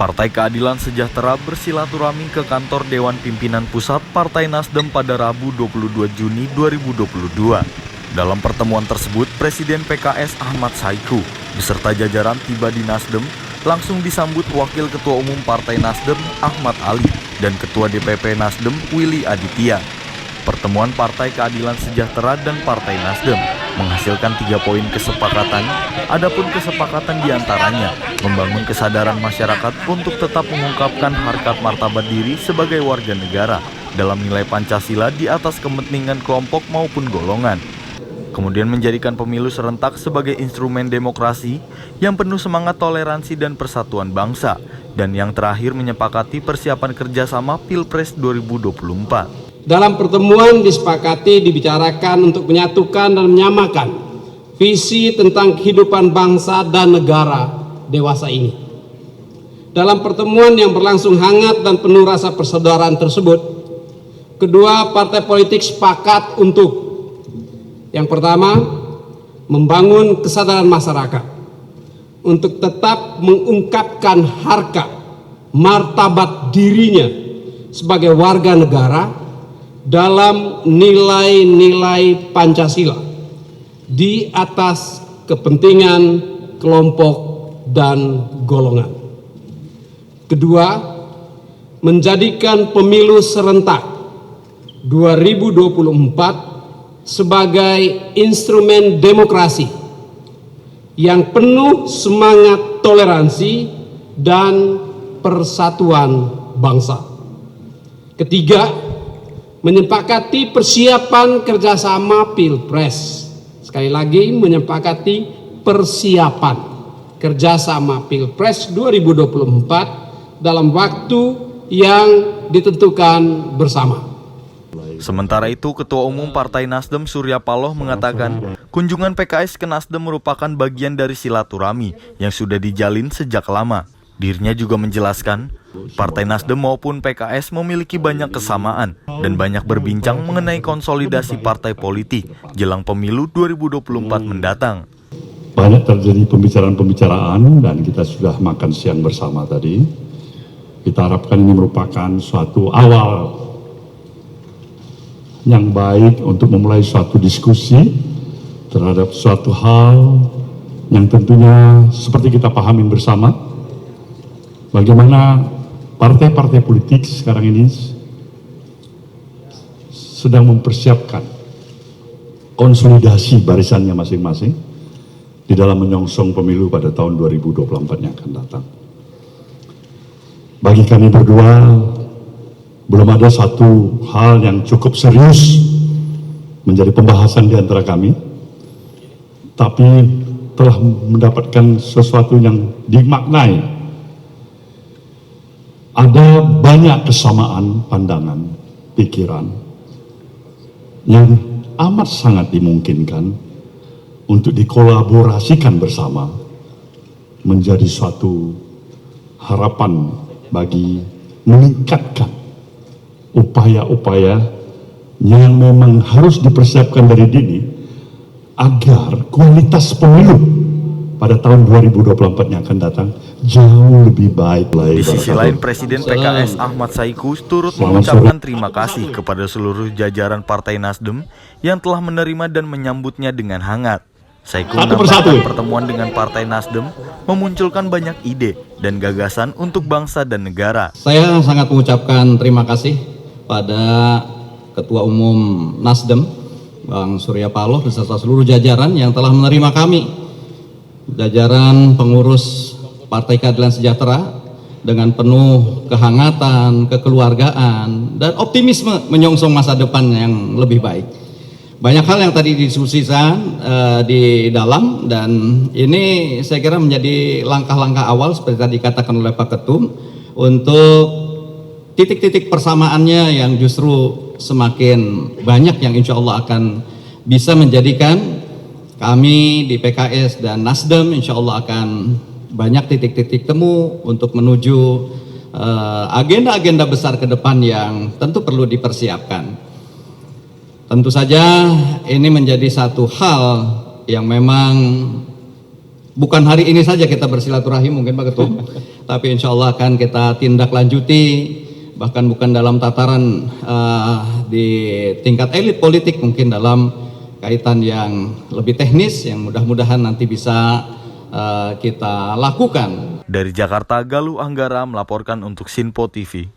Partai Keadilan Sejahtera bersilaturahmi ke kantor Dewan Pimpinan Pusat Partai Nasdem pada Rabu 22 Juni 2022. Dalam pertemuan tersebut, Presiden PKS Ahmad Saiku beserta jajaran tiba di Nasdem, langsung disambut Wakil Ketua Umum Partai Nasdem Ahmad Ali dan Ketua DPP Nasdem Willy Aditya. Pertemuan Partai Keadilan Sejahtera dan Partai Nasdem menghasilkan 3 poin kesepakatan. Adapun kesepakatan diantaranya membangun kesadaran masyarakat untuk tetap mengungkapkan harkat martabat diri sebagai warga negara dalam nilai Pancasila di atas kepentingan kelompok maupun golongan. Kemudian menjadikan pemilu serentak sebagai instrumen demokrasi yang penuh semangat toleransi dan persatuan bangsa. Dan yang terakhir menyepakati persiapan kerjasama Pilpres 2024. Dalam pertemuan disepakati dibicarakan untuk menyatukan dan menyamakan visi tentang kehidupan bangsa dan negara dewasa ini. Dalam pertemuan yang berlangsung hangat dan penuh rasa persaudaraan tersebut, kedua partai politik sepakat untuk yang pertama, membangun kesadaran masyarakat untuk tetap mengungkapkan harkat martabat dirinya sebagai warga negara dalam nilai-nilai Pancasila di atas kepentingan kelompok dan golongan. Kedua, menjadikan pemilu serentak 2024 sebagai instrumen demokrasi yang penuh semangat toleransi dan persatuan bangsa. Ketiga, menyepakati persiapan kerjasama Pilpres. Sekali lagi, menyepakati persiapan kerjasama Pilpres 2024 dalam waktu yang ditentukan bersama. Sementara itu, Ketua Umum Partai Nasdem Surya Paloh mengatakan kunjungan PKS ke Nasdem merupakan bagian dari silaturahmi yang sudah dijalin sejak lama. Dirinya juga menjelaskan, Partai Nasdem maupun PKS memiliki banyak kesamaan dan banyak berbincang mengenai konsolidasi partai politik jelang pemilu 2024 mendatang. Banyak terjadi pembicaraan-pembicaraan dan kita sudah makan siang bersama tadi. Kita harapkan ini merupakan suatu awal yang baik untuk memulai suatu diskusi terhadap suatu hal yang tentunya seperti kita pahamin bersama, bagaimana partai-partai politik sekarang ini sedang mempersiapkan konsolidasi barisannya masing-masing di dalam menyongsong pemilu pada tahun 2024 yang akan datang. Bagi kami berdua, belum ada satu hal yang cukup serius menjadi pembahasan di antara kami, tapi telah mendapatkan sesuatu yang dimaknai. Ada banyak kesamaan pandangan, pikiran yang amat sangat dimungkinkan untuk dikolaborasikan bersama menjadi suatu harapan bagi meningkatkan upaya-upaya yang memang harus dipersiapkan dari dini agar kualitas pemilu pada tahun 2024 yang akan datang jauh lebih baik. Di sisi lain, Presiden PKS Ahmad Saiku turut mengucapkan terima kasih kepada seluruh jajaran Partai Nasdem yang telah menerima dan menyambutnya dengan hangat. Saiku menambahkan pertemuan dengan Partai Nasdem memunculkan banyak ide dan gagasan untuk bangsa dan negara. Saya sangat mengucapkan terima kasih pada Ketua Umum Nasdem, Bang Surya Paloh, beserta seluruh jajaran yang telah menerima kami, jajaran pengurus Partai Keadilan Sejahtera, dengan penuh kehangatan, kekeluargaan, dan optimisme menyongsong masa depan yang lebih baik. Banyak hal yang tadi didiskusikan di dalam, dan ini saya kira menjadi langkah-langkah awal seperti tadi dikatakan oleh Pak Ketum untuk titik-titik persamaannya yang justru semakin banyak yang insya Allah akan bisa menjadikan kami di PKS dan Nasdem insya Allah akan banyak titik-titik temu untuk menuju agenda-agenda besar ke depan yang tentu perlu dipersiapkan. Tentu saja ini menjadi satu hal yang memang bukan hari ini saja kita bersilaturahim mungkin Pak Ketum, tapi insya Allah akan kita tindak lanjuti, bahkan bukan dalam tataran di tingkat elit politik, mungkin dalam kaitan yang lebih teknis yang mudah-mudahan nanti bisa kita lakukan. Dari Jakarta, Galuh Anggara melaporkan untuk Sinpo TV.